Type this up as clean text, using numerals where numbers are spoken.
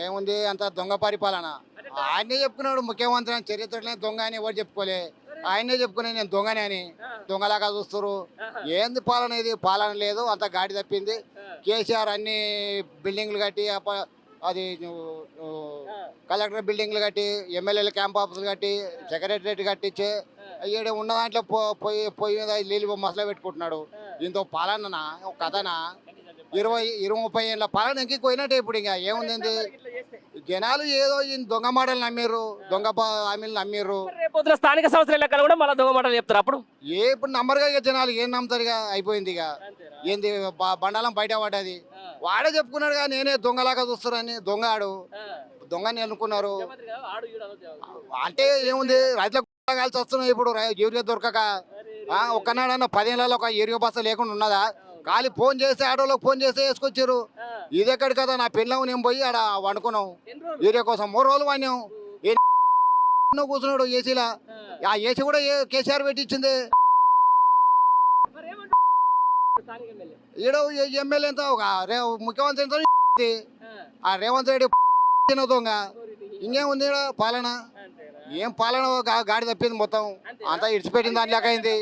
ఏముంది అంత దొంగ పరిపాలన. ఆయనే చెప్పుకున్నాడు ముఖ్యమంత్రి అని, చరిత్రలో దొంగ అని ఎవరు చెప్పుకోలే. ఆయనే చెప్పుకునే నేను దొంగనే అని. దొంగలాగా చూస్తారు. ఏంది పాలన ఇది? పాలన లేదు, అంత గాడి తప్పింది. కేసీఆర్ అన్ని బిల్డింగ్లు కట్టి అది కలెక్టర్ బిల్డింగ్లు కట్టి, ఎమ్మెల్యేల క్యాంప్ ఆఫీసులు కట్టి, సెక్రటరేట్ కట్టించి ఈడ ఉన్న దాంట్లో పొయ్యి మీద నీళ్ళు మసలు పెట్టుకుంటున్నాడు. దీంతో పాలన ఒక కథనా? 20-30 ఏళ్ళ పాలన ఎంకి పోయినట్టే. ఇప్పుడు ఇంకా ఏముంది? జనాలు ఏదో ఈ దొంగ మాటలు నమ్మిర్రు, దొంగ హామీలు నమ్మిర్రు. రేపు స్థానిక సంస్థల ఎన్నికలు కూడా మళ్ళీ దొంగ మాటలు చెప్తారు. అప్పుడు ఇప్పుడు నమ్మరుగా ఇక జనాలు ఏం నమ్ముతారు? ఇక అయిపోయింది. ఇక ఏంది బండాలం బయట పడ్డది. వాడే చెప్పుకున్నాడు కానీ నేనే దొంగలాగా చూస్తారని. దొంగ ఆడు దొంగని అనుకున్నారు. అంటే ఏముంది? రైతులకు కాల్సి వస్తున్నాయి ఇప్పుడు యూరియా దొరకక. ఒక్కనాడన్నా 10 ఏళ్ళలో ఒక యూరియా బస్తా లేకుండా ఉన్నదా? ఖాళీ ఫోన్ చేస్తే ఆటోలోకి ఫోన్ చేస్తే వేసుకొచ్చారు. ఇది ఎక్కడి కదా? నా పిల్లం నేను పోయి ఆడ వండుకున్నాం యూరియా కోసం. 3 రోజులు వాడినాం. కూర్చున్నాడు ఏసీలా. ఆ ఏసీ కూడా కేసీఆర్ పెట్టించింది. ఈడ ఎమ్మెల్యే ఎంత ముఖ్యమంత్రి ఎంత ఆ రేవంత్ రెడ్డి దొంగ. ఇంకేముంది పాలన? ఏం పాలన? గాడి తప్పింది మొత్తం. అంతా ఇడిచిపెట్టిన దాని లెక్క అయింది.